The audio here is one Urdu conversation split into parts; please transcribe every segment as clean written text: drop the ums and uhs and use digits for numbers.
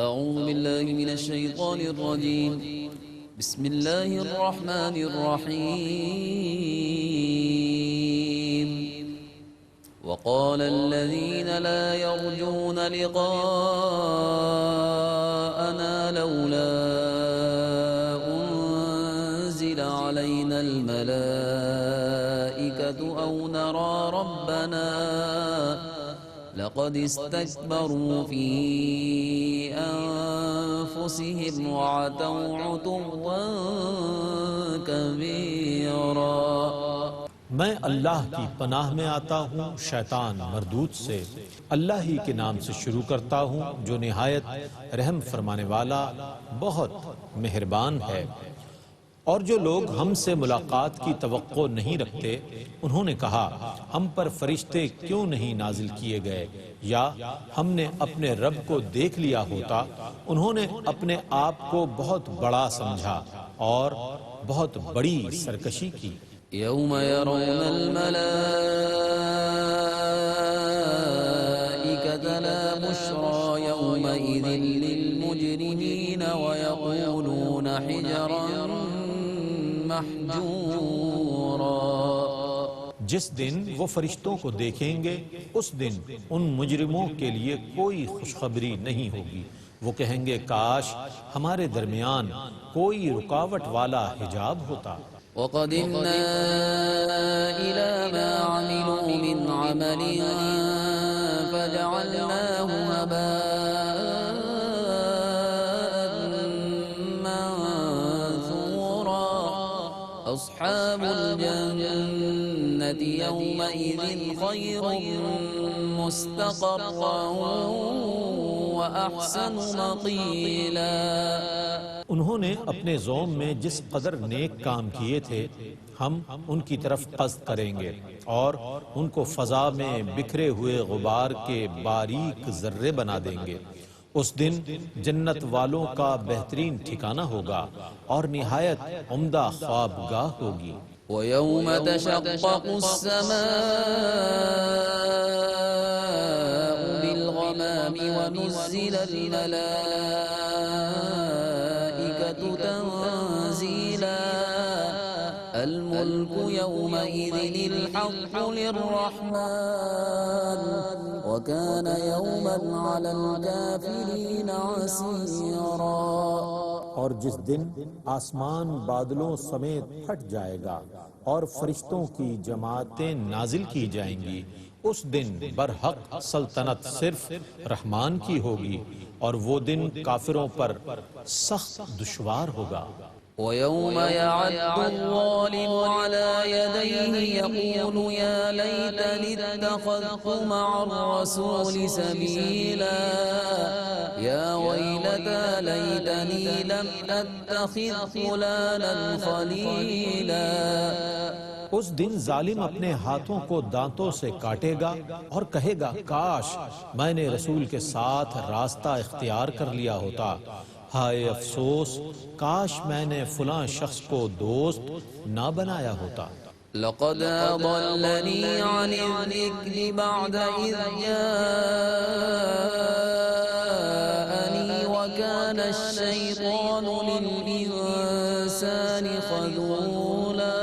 أعوذ بالله من الشيطان الرجيم بسم الله الرحمن الرحيم وقال الذين لا يرجون لقاءنا لولا أنزل علينا الملائكة أو نرى ربنا لقد استكبروا في أنفسهم وعتوا عتوا كبيرا۔ میں اللہ کی پناہ میں آتا ہوں شیطان مردود سے۔ اللہ ہی کے نام سے شروع کرتا ہوں جو نہایت رحم فرمانے والا بہت مہربان ہے۔ اور جو لوگ ہم سے ملاقات کی توقع نہیں رکھتے انہوں نے کہا ہم پر فرشتے کیوں نہیں نازل کیے گئے، یا ہم نے اپنے رب کو دیکھ لیا ہوتا۔ انہوں نے اپنے آپ کو بہت بڑا سمجھا اور بہت بڑی سرکشی کی۔ يوم يرون الملائكة لا بشرى يومئذ للمجرمين ويقولون حجرا محجورا۔ جس دن وہ فرشتوں کو دیکھیں گے اس دن ان مجرموں کے لیے کوئی خوشخبری نہیں ہوگی۔ وہ کہیں گے کاش ہمارے درمیان کوئی رکاوٹ والا حجاب ہوتا۔ وَقَدِمْنَا إِلَى مَا عَمِلُوا مِنْ عَمَلٍ فَجَعَلْنَاهُ هَبَاءً مَنثُورًا۔ أَصْحَابُ الْجَنَّةِ يَوْمَئِذٍ خَيْرٌ مُسْتَقَرًّا وَأَحْسَنُ مَقِيلًا۔ انہوں نے اپنے زوم میں جس قدر نیک کام کیے تھے ہم ان کی طرف قصد کریں گے اور ان کو فضا میں بکھرے ہوئے غبار کے باریک ذرے بنا دیں گے۔ اس دن جنت والوں کا بہترین ٹھکانہ ہوگا اور نہایت عمدہ خوابگاہ ہوگی۔ وَيَوْمَ تَشَقَّقُ السَّمَاءُ بِالْغَمَامِ وَنُزِّلَ الْمَلَائِكَةُ تنزيلا الملك يومئذ الحق للرحمن وكان يوما على الكافرين عسيرا۔ اور جس دن آسمان بادلوں سمیت پھٹ جائے گا اور فرشتوں کی جماعتیں نازل کی جائیں گی، اس دن برحق سلطنت صرف رحمان کی ہوگی اور وہ دن کافروں پر سخت دشوار ہوگا۔ وَيَوْمَ يَعَضُّ الظَّالِمُ عَلَى يَدَيْهِ يَقُولُ يَا لَيْتَنِي اتَّخَذْتُ مَعَ الرَّسُولِ سَبِيلًا يَا وَيْلَتَى لَيْتَنِي لَمْ أَتَّخِذْ فُلَانًا خَلِيلًا۔ اس دن ظالم اپنے ہاتھوں کو دانتوں سے کاٹے گا اور کہے گا کاش میں نے رسول کے ساتھ راستہ اختیار کر لیا ہوتا۔ ہائے افسوس کاش میں نے فلاں شخص کو دوست نہ بنایا ہوتا۔ لقد أضلني عن الذكر بعد إذ جاءني وكان الشيطان للإنسان خذولا۔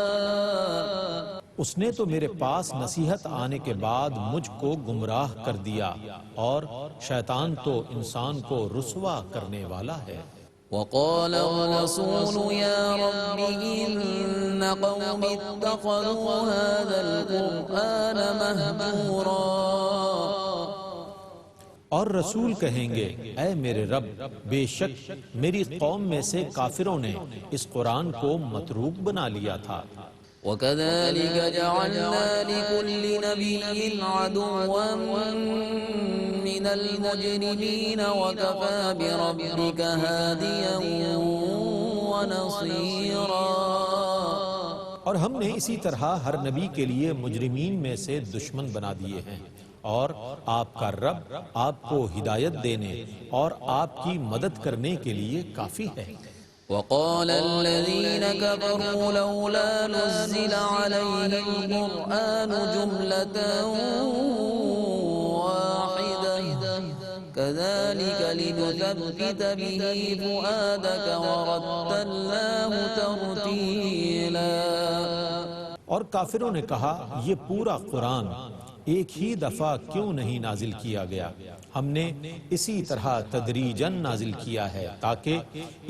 اس نے تو میرے پاس نصیحت آنے کے بعد مجھ کو گمراہ کر دیا اور شیطان تو انسان کو رسوا کرنے والا ہے۔ وقال الرسول يا رب إن قوم اتخذوا هذا القرآن مهجورا۔ اور رسول کہیں گے اے میرے رب بے شک میری قوم میں سے کافروں نے اس قرآن کو متروک بنا لیا تھا۔ وَكَذَلِكَ جَعَلْنَا لِكُلِّ نَبِيٍّ عَدُوًّا مِّنَ الْمُجْرِمِينَ وَكَفَى بِرَبِّكَ هَادِيًا وَنَصِيرًا۔ اور ہم نے اسی طرح ہر نبی کے لیے مجرمین میں سے دشمن بنا دیے ہیں، اور آپ کا رب آپ کو ہدایت دینے اور آپ کی مدد کرنے کے لیے کافی ہے۔ وقال الذين كفروا لولا نزل عليه القرآن جملة واحدة كذلك لنثبت به فؤادك ورتلناه ترتيلا۔ اور کافروں نے کہا یہ پورا قرآن ایک ہی دفعہ کیوں نہیں نازل کیا گیا؟ ہم نے اسی طرح تدریجاً نازل کیا ہے تاکہ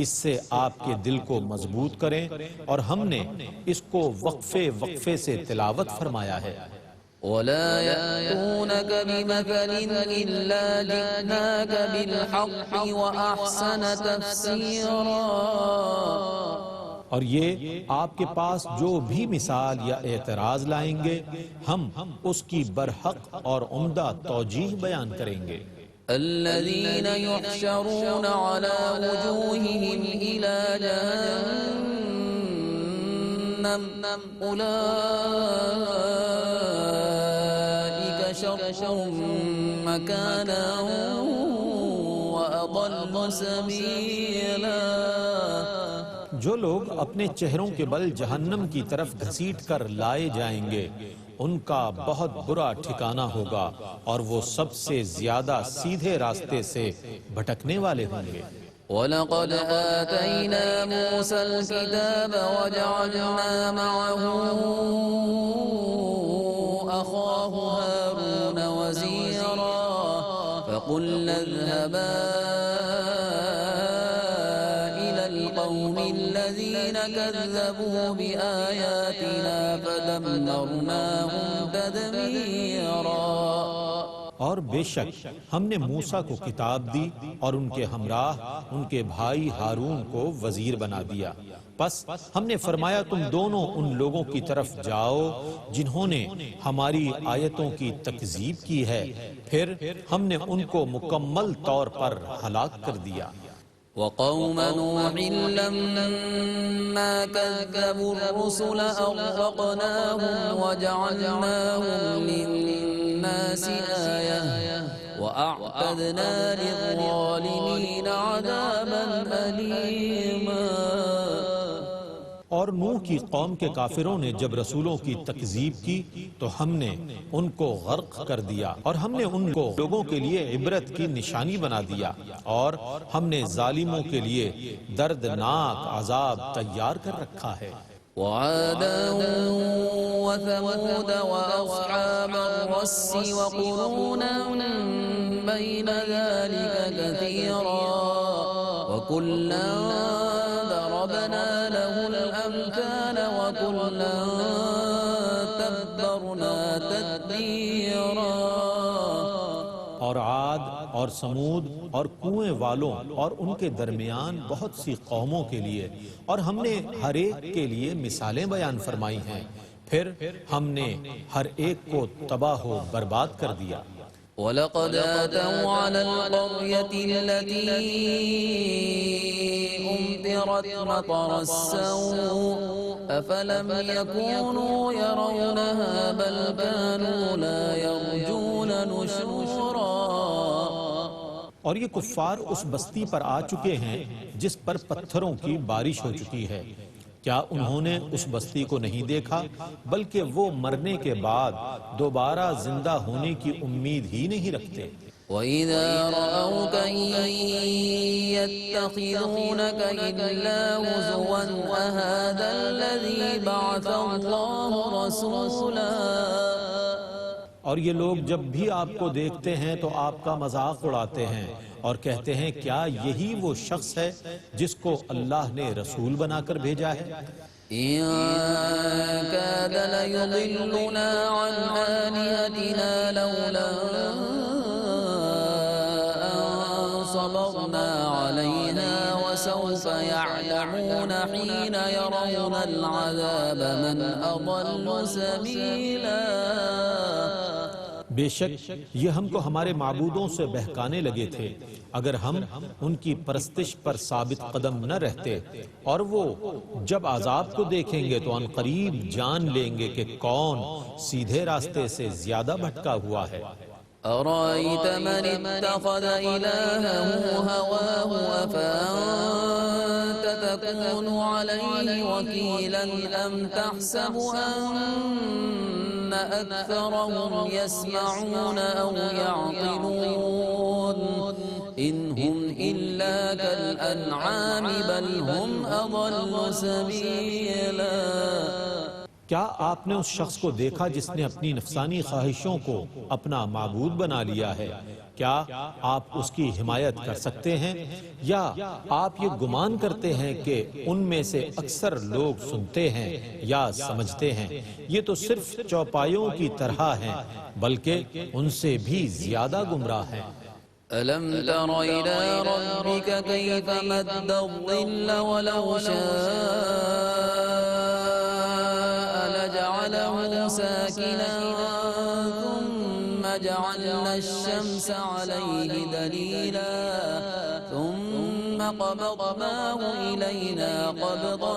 اس سے آپ کے دل کو مضبوط کریں، اور ہم نے اس کو وقفے وقفے سے تلاوت فرمایا ہے۔ ولا يأتونك بمثل إلا جئناك بالحق وأحسن تفسيرا۔ اور یہ آپ کے پاس جو بھی مثال یا اعتراض لائیں گے ہم اس کی برحق اور عمدہ توجیہ بیان کریں گے۔ الذين يحشرون على وجوههم إلى جهنم أولئك شر مكانا وأضل سبيلا۔ جو لوگ اپنے چہروں کے بل جہنم کی طرف گھسیٹ کر لائے جائیں گے ان کا بہت برا ٹھکانہ ہوگا، اور وہ سب سے زیادہ سیدھے راستے سے بھٹکنے والے ہوں گے۔ وَلَقَدْ آتَيْنَا مُوسَى الْكِتَابَ وَجَعَلْنَا مَعَهُ أَخَاهُ هَارُونَ وَزِيرًا فَقُلْنَا اذْهَبَا إِلَى الْقَوْمِ الَّذِينَ كَذَّبُوا بِآيَاتِنَا فَدَمَّرْنَاهُمْ تَدْمِيرًا۔ اور بے شک ہم نے موسیٰ کو کتاب دی اور ان کے ہمراہ ان کے بھائی ہارون کو وزیر بنا دیا، پس ہم نے فرمایا تم دونوں ان لوگوں کی طرف جاؤ جنہوں نے ہماری آیتوں کی تکذیب کی ہے، پھر ہم نے ان کو مکمل طور پر ہلاک کر دیا۔ وقوم نوح لما كذبوا الرسل أغرقناهم وجعلناهم للناس آية وأعتدنا للظالمين عذابا أليما۔ اور نوح کی قوم کے کافروں نے جب رسولوں کی تکذیب کی تو ہم نے ان کو غرق کر دیا، اور ہم نے ان کو لوگوں کے لیے عبرت کی نشانی بنا دیا، اور ہم نے ظالموں کے لیے دردناک عذاب تیار کر رکھا ہے۔ وعادا وثمود وأصحاب الرس وقرونا بين ذلك كثيرا وكلا ضربنا له الأمثال وكلا تبرنا تتبيرا۔ اور عاد اور سمود اور کنویں والوں اور ان کے درمیان بہت سی قوموں کے لیے، اور ہم نے ہر ایک کے لیے مثالیں بیان فرمائی ہیں، پھر ہم نے ہر ایک کو تباہ و برباد کر دیا۔ وَلَقَدْ آتَوْا عَلَى الْقَرْيَةِ الَّتِي أُمْطِرَتْ مَطَرَ السَّوْءِ أَفَلَمْ يَكُونُوا يَرَوْنَهَا بَلْ كَانُوا لَا يَرْجُونَ نُشُورًا۔ اور یہ کفار اس بستی پر آ چکے ہیں جس پر پتھروں کی بارش ہو چکی ہے، کیا انہوں نے اس بستی کو نہیں دیکھا بلکہ وہ مرنے کے بعد دوبارہ زندہ ہونے کی امید ہی نہیں رکھتے۔ وَإِذَا رَأَوْكَ يَتَّخِذُونَكَ إِلَّا هُزُوًا أَهَذَا الَّذِي بَعَثَ اللَّهُ رَسُولًا۔ اور یہ لوگ جب بھی آپ کو دیکھتے ہیں تو آپ کا مذاق اڑاتے ہیں اور کہتے ہیں کیا یہی وہ شخص ہے جس کو اللہ نے رسول بنا کر بھیجا ہے؟ إِن كَادَ لَيُضِلُّنَا عَنْ آلِهَتِنَا لَوْلَا أَن صَبَرْنَا عَلَيْهَا وَسَوْفَ يَعْلَمُونَ حِينَ يَرَوْنَ الْعَذَابَ مَنْ أَضَلُّ سَبِيلًا۔ بے شک یہ ہم کو ہمارے معبودوں سے بہکانے لگے تھے، اگر ہم ان کی پرستش پر ثابت قدم نہ رہتے، اور وہ جب عذاب کو دیکھیں گے تو ان قریب جان لیں گے کہ کون سیدھے راستے سے زیادہ بھٹکا ہوا ہے۔ أَرَأَيْتَ مَنِ اتَّخَذَ إِلَٰهَهُ هَوَاهُ أَفَأَنتَ تَكُونُ عَلَيْهِ وَكِيلًا أَمْ تَحْسَبُ أَنَّ أَكْثَرَهُمْ يَسْمَعُونَ أَوْ يَعْقِلُونَ إن هم إلا كالأنعام بل هم أضل سبيلا۔ کیا آپ نے اس شخص کو دیکھا جس نے اپنی نفسانی خواہشوں کو اپنا معبود بنا لیا ہے؟ کیا آپ اس کی حمایت کر سکتے ہیں؟ یا آپ یہ گمان کرتے ہیں کہ ان میں سے اکثر لوگ سنتے ہیں یا سمجھتے ہیں؟ یہ تو صرف چوپایوں کی طرح ہیں، بلکہ ان سے بھی زیادہ گمراہ ہیں۔ ألم تر إلى ربك كيف مد الظل ولو شاء لجعله ساكنا ثم جعلنا الشمس عليه دليلا ثم قبضناه إلينا قبضا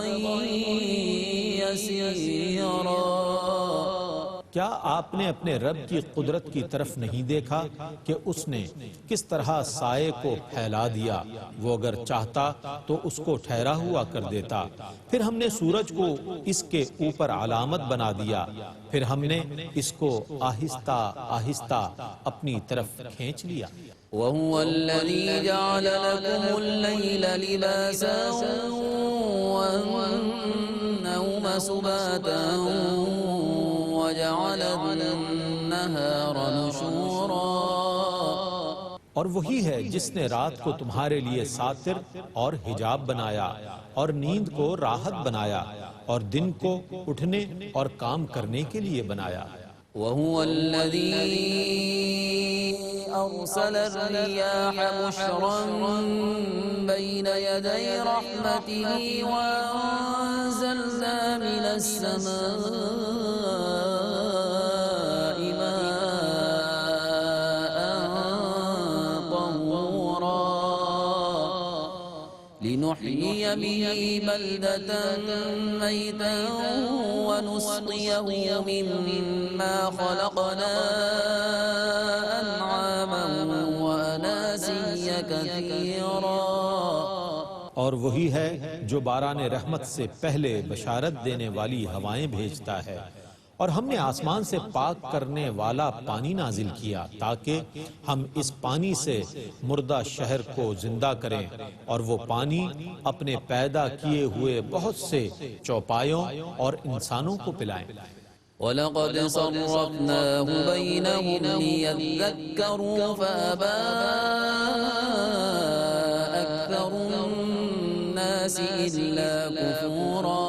يسيرا۔ کیا آپ نے اپنے رب کی قدرت کی طرف نہیں دیکھا کہ اس نے کس طرح سائے کو پھیلا دیا؟ وہ اگر چاہتا تو اس کو ٹھہرا ہوا کر دیتا۔ پھر ہم نے سورج کو اس کے اوپر علامت بنا دیا، پھر ہم نے اس کو آہستہ آہستہ اپنی طرف کھینچ لیا۔ وهو الذي جعل لكم الليل لباسا والنوم سباتا وجعل النهار نشورا۔ اور وہی ہے جس نے رات کو تمہارے لیے ساتر اور حجاب بنایا اور نیند کو راحت بنایا اور دن کو اٹھنے اور کام کرنے کے لیے بنایا۔ وهو الذي أرسل الرياح بشرا بين يدي رحمته وأنزلنا من السماء ماء طهورا لنحيي به بلدة ميتا ونسقيه مما خلقنا أنعاما وأناسيا كثيرا۔ اور وہی ہے جو باران رحمت سے پہلے بشارت دینے والی ہوائیں بھیجتا ہے، اور ہم نے آسمان سے پاک کرنے والا پانی نازل کیا تاکہ ہم اس پانی سے مردہ شہر کو زندہ کریں، اور وہ پانی اپنے پیدا کیے ہوئے بہت سے چوپایوں اور انسانوں کو پلائیں۔ وَلَقَدْ صَرَّفْنَاهُ بَيْنَهُمْ لِيَذَّكَّرُوا فَأَبَى أَكْثَرُ النَّاسِ إِلَّا كُفُورًا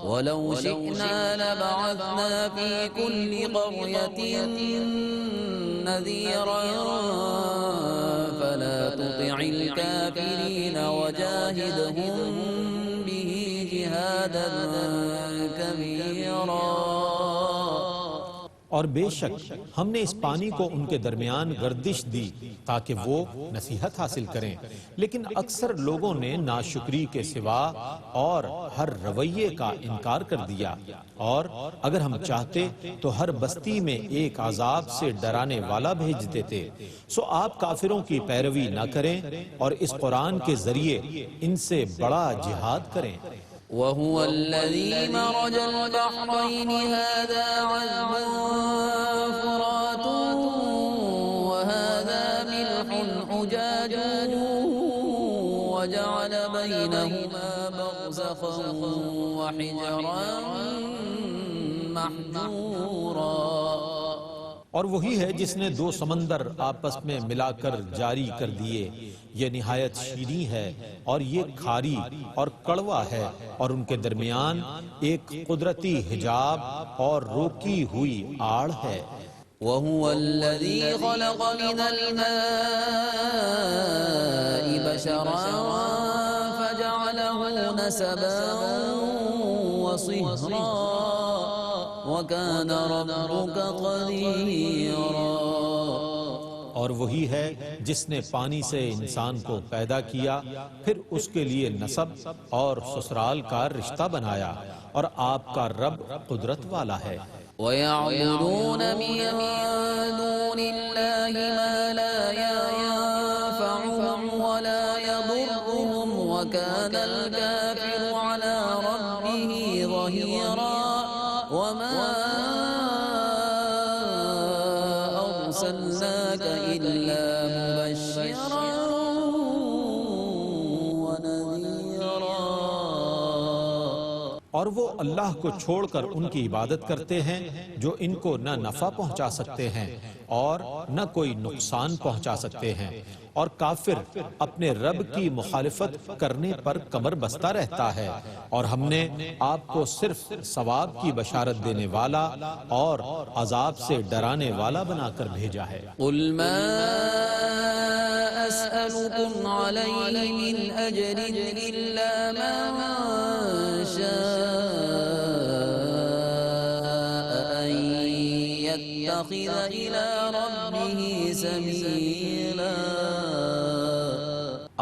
وَلَوْ شِئْنَا لَبَعَثْنَا فِي كُلِّ قَرْيَةٍ نَذِيرًا فَلَا تُطِعِ الْكَافِرِينَ وَجَاهِدْهُم بِهِ جِهَادًا كَبِيرًا۔ اور بے شک ہم نے اس پانی کو ان کے درمیان گردش دی تاکہ وہ نصیحت حاصل کریں، لیکن اکثر لوگوں نے ناشکری کے سوا اور ہر رویے کا انکار کر دیا۔ اور اگر ہم چاہتے تو ہر بستی میں ایک عذاب سے ڈرانے والا بھیج دیتے۔ سو آپ کافروں کی پیروی نہ کریں اور اس قرآن کے ذریعے ان سے بڑا جہاد کریں۔ وهو الذي مرج البحرين هذا عذب فرات وهذا ملح أجاج وجعل بينهما برزخا وحجرا محجورا۔ اور وہی ہے جس نے دو سمندر آپس میں ملا کر جاری کر دیے، یہ نہایت شیریں ہے اور یہ کھاری اور کڑوا ہے، اور ان کے درمیان ایک قدرتی حجاب اور روکی ہوئی آڑ ہے۔ وهو الذي خلق من الماء بشرا فجعله نسبا وصهرا وَكَانَ رَبُّكَ قَدِيرًا۔ اور وہی ہے جس نے پانی سے انسان کو پیدا کیا، پھر اس کے لیے نسب اور سسرال کا رشتہ بنایا، اور آپ کا رب قدرت والا ہے۔ وَيَعْبُدُونَ مِن دُونِ اللَّهِ مَا لَا يَنفَعُهُمْ وَلَا يَضُرُّهُمْ وَكَانَ الْكَافِرُ عَلَى رَبِّهِ ظَهِيرًا۔ وَمَا أَرْسَلْنَاكَ إِلَّا اور وہ اللہ کو چھوڑ کر ان کی عبادت کرتے ہیں جو ان کو نہ نفع پہنچا سکتے ہیں اور نہ کوئی نقصان پہنچا سکتے ہیں، اور کافر اپنے رب کی مخالفت کرنے پر کمر بستہ رہتا ہے، اور ہم نے آپ کو صرف ثواب کی بشارت دینے والا اور عذاب سے ڈرانے والا بنا کر بھیجا ہے۔ قل ما أسألكم عليه من أجر إلا من شاء أن يتخذ إلى ربه سبيلا۔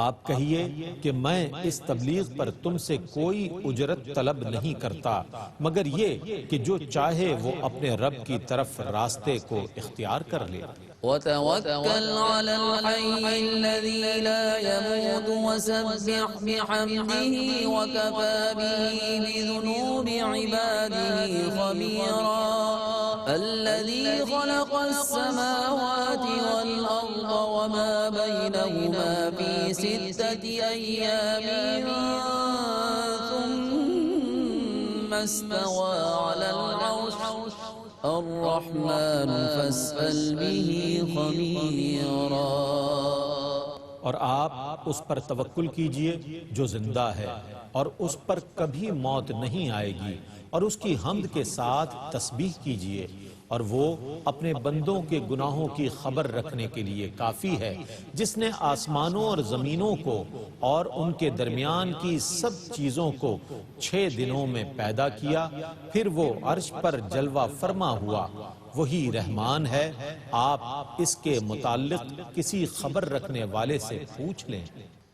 آپ کہیے کہ میں اس تبلیغ پر تم سے کوئی اجرت طلب نہیں کرتا مگر یہ کہ جو چاہے وہ اپنے رب کی طرف راستے کو اختیار کر لے۔ وتوكل على الحي الذي لا يموت وسبح بحمده وكفى به بذنوب عباده خبيرا الذي خلق السماوات والأرض وما بينهما في 6 أيام ثم استوى على العرش الرحمن فاسأل به خبيرا۔ اور آپ اس پر توکل کیجئے جو زندہ ہے اور اس پر کبھی موت نہیں آئے گی، اور اس کی حمد کے ساتھ تسبیح کیجئے، اور وہ اپنے بندوں کے گناہوں کی خبر رکھنے کے لیے کافی ہے، جس نے آسمانوں اور زمینوں کو اور ان کے درمیان کی سب چیزوں کو 6 دنوں میں پیدا کیا، پھر وہ عرش پر جلوہ فرما ہوا، وہی رحمان ہے۔ آپ اس کے متعلق کسی خبر رکھنے والے سے پوچھ لیں۔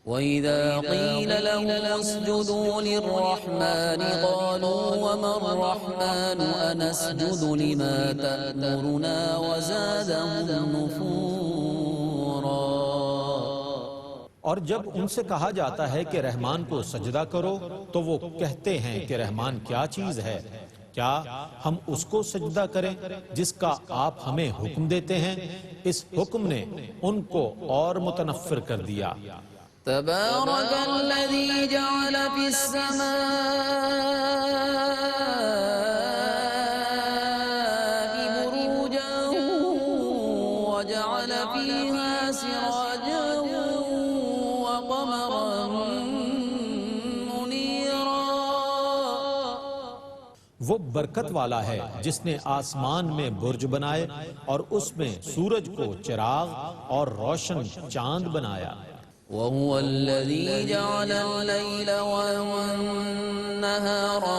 وَإِذَا قِيلَ لَهُمُ اسْجُدُوا لِلرَّحْمَنِ قَالُوا وَمَا الرَّحْمَنُ أَنَسْجُدُ لِمَا تَأْمُرُنَا وَزَادَهُمْ نُفُورًا۔ اور جب ان سے کہا جاتا ہے کہ رحمان کو سجدہ کرو تو وہ کہتے ہیں کہ رحمان کیا چیز ہے؟ کیا ہم اس کو سجدہ کریں جس کا آپ ہمیں حکم دیتے ہیں؟ اس حکم نے ان کو اور متنفر کر دیا۔ تبارك الذي جعل في السماء بروجا وجعل فيها سراجا وقمرا منيرا۔ وہ برکت والا ہے جس نے آسمان میں برج بنائے اور اس میں سورج کو چراغ اور روشن چاند بنایا۔ وهو الذي جعل الليل والنهار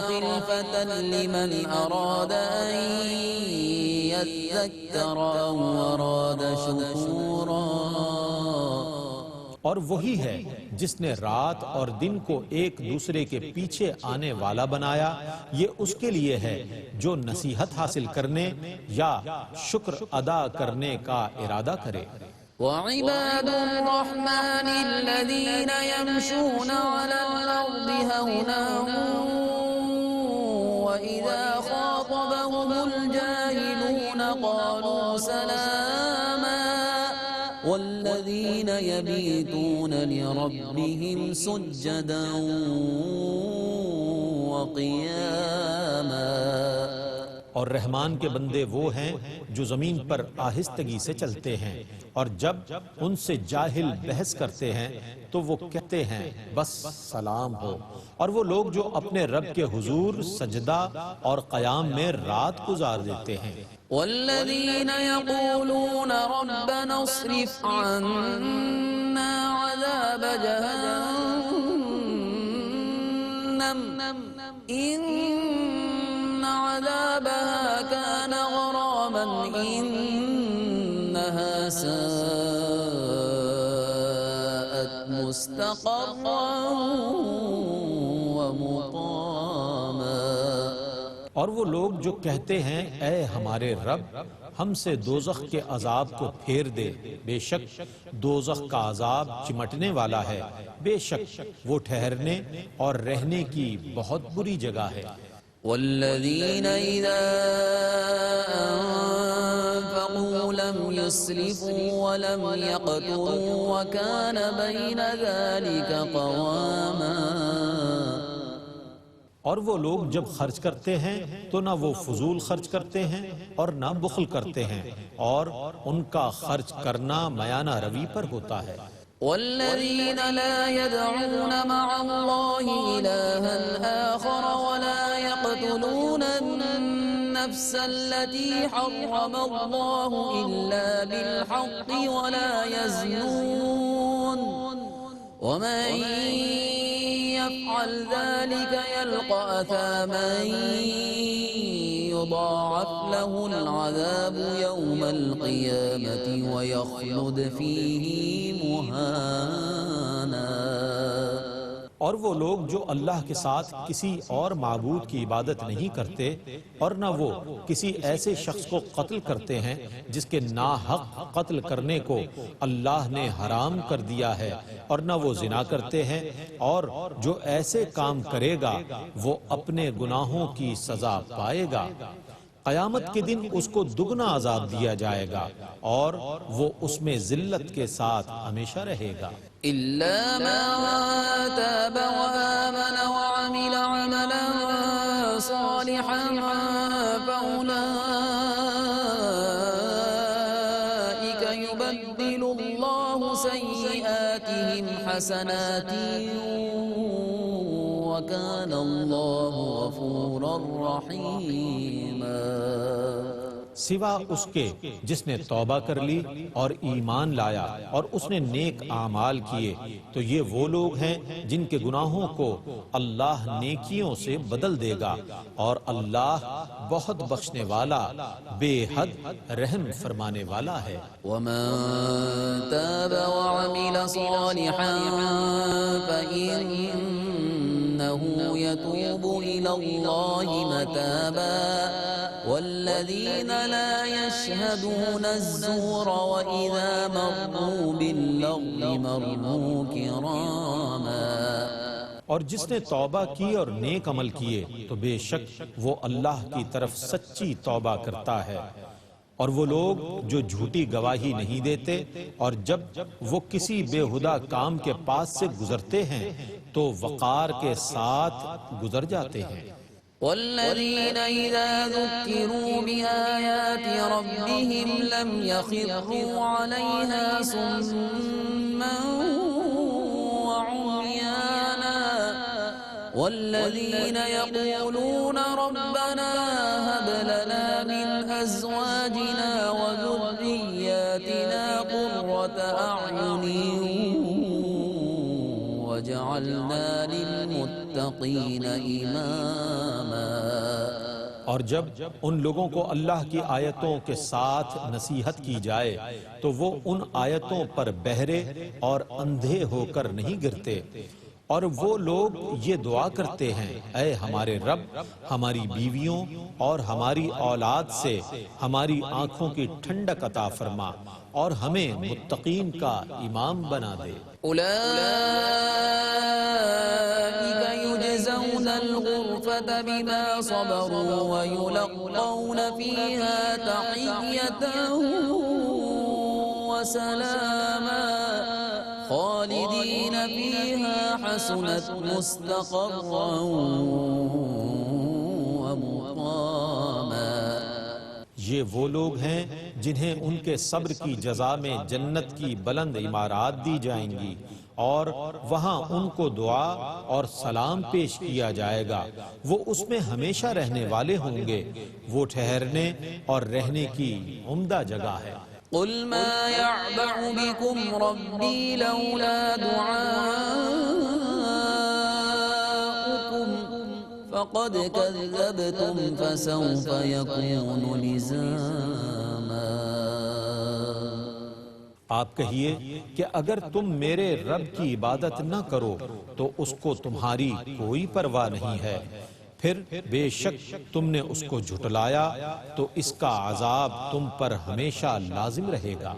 خلفة لمن أراد أن يذكر أو أراد شكورا۔ اور وہی ہے جس نے رات اور دن کو ایک دوسرے کے پیچھے آنے والا بنایا، یہ اس کے لیے ہے جو نصیحت حاصل کرنے یا شکر ادا کرنے کا ارادہ کرے۔ وعباد الرحمن الذين يمشون على الأرض هونا وإذا خاطبهم الجاهلون قالوا سلاما والذين يبيتون لربهم سجدا وقياما۔ اور رحمان کے بندے وہ ہیں جو زمین پر آہستگی سے چلتے ہیں، اور جب ان سے جاہل بحث کرتے ہیں تو وہ کہتے ہیں بس سلام ہو، اور وہ لوگ جو اپنے رب کے حضور سجدہ اور قیام میں رات گزار دیتے ہیں۔ والذین یقولون ربنا اصرف عنا عذاب جہنم ان عذابها كان غراما إنها ساءت مستقرا ومقاما۔ اور وہ لوگ جو کہتے ہیں اے ہمارے رب ہم سے دوزخ کے عذاب کو پھیر دے، بے شک دوزخ کا عذاب چمٹنے والا ہے، بے شک وہ ٹھہرنے اور رہنے کی بہت بری جگہ ہے۔ والذین اذا انفقوا لم يسرفوا ولم يقتروا وكان بين ذلك قواما۔ اور وہ لوگ جب خرچ کرتے ہیں تو نہ وہ فضول خرچ کرتے ہیں اور نہ بخل کرتے ہیں، اور ان کا خرچ کرنا میانہ روی پر ہوتا ہے۔ والذين لا يدعون مع الله إلها آخر ولا يقتلون النفس التي حرم الله إلا بالحق ولا يزنون ومن يفعل ذلك يلقى أثاما يضاعف له العذاب يوم القيامة ويخلد فيه مهانا۔ اور وہ لوگ جو اللہ کے ساتھ کسی اور معبود کی عبادت نہیں کرتے اور نہ وہ کسی ایسے شخص کو قتل کرتے ہیں جس کے ناحق قتل کرنے کو اللہ نے حرام کر دیا ہے، اور نہ وہ زنا کرتے ہیں، اور جو ایسے کام کرے گا وہ اپنے گناہوں کی سزا پائے گا۔ قیامت کے دن اس کو دگنا عذاب دیا جائے گا اور وہ اس میں ذلت کے ساتھ ہمیشہ رہے گا۔ إلا من تاب وآمن وعمل عملا صالحا فأولئك يبدل الله سيئاتهم حسنات وكان الله غفورا رحيما۔ سوا اس کے جس نے توبہ کر لی اور ایمان لایا اور اس نے نیک اعمال کیے تو یہ وہ لوگ ہیں جن کے گناہوں کو اللہ نیکیوں سے بدل دے گا، اور اللہ بہت بخشنے والا بے حد رحم فرمانے والا ہے۔ ومن تاب وعمل صالحا فإنه يتوب إلى الله متابا والذين لا يشهدون الزور وإذا مروا باللغو مروا كراما۔ اور جس نے توبہ کی اور نیک عمل کیے تو بے شک وہ اللہ کی طرف سچی توبہ کرتا ہے، اور وہ لوگ جو جھوٹی گواہی نہیں دیتے اور جب وہ کسی بے ہدہ کام کے پاس سے گزرتے ہیں تو وقار کے ساتھ گزر جاتے ہیں۔ والذين إذا ذكروا بآيات ربهم لم يخروا عليها صما وعميانا والذين يقولون ربنا هب لنا من أزواجنا وذرياتنا قرة أعين وجعلنا للمتقين إماما۔ اور جب ان لوگوں کو اللہ کی آیتوں کے ساتھ نصیحت کی جائے تو وہ ان آیتوں پر بہرے اور اندھے ہو کر نہیں گرتے، اور وہ لوگ یہ دعا کرتے ہیں، اے ہمارے رب ہماری بیویوں اور ہماری اولاد سے ہماری آنکھوں کی ٹھنڈک عطا فرما اور ہمیں متقین کا امام بنا دے۔ أولئك يجزون الغرفة بما صبروا ويلقون فيها تحية وسلاما خالدين فيها حسنت مستقرا ومقاما۔ یہ وہ لوگ ہیں جنہیں ان کے صبر کی جزا میں جنت کی بلند عمارات دی جائیں گی، اور وہاں ان کو دعا اور سلام پیش کیا جائے گا، وہ اس میں ہمیشہ رہنے والے ہوں گے، وہ ٹھہرنے اور رہنے کی عمدہ جگہ ہے۔ قل ما يعبأ بكم ربي لولا دعاؤكم فقد كذبتم فسوف يكون لزاما۔ آپ کہیے کہ اگر تم میرے رب کی عبادت نہ کرو تو اس کو تمہاری کوئی پرواہ نہیں ہے، پھر بے شک تم نے اس کو جھٹلایا تو اس کا عذاب تم پر ہمیشہ لازم رہے گا۔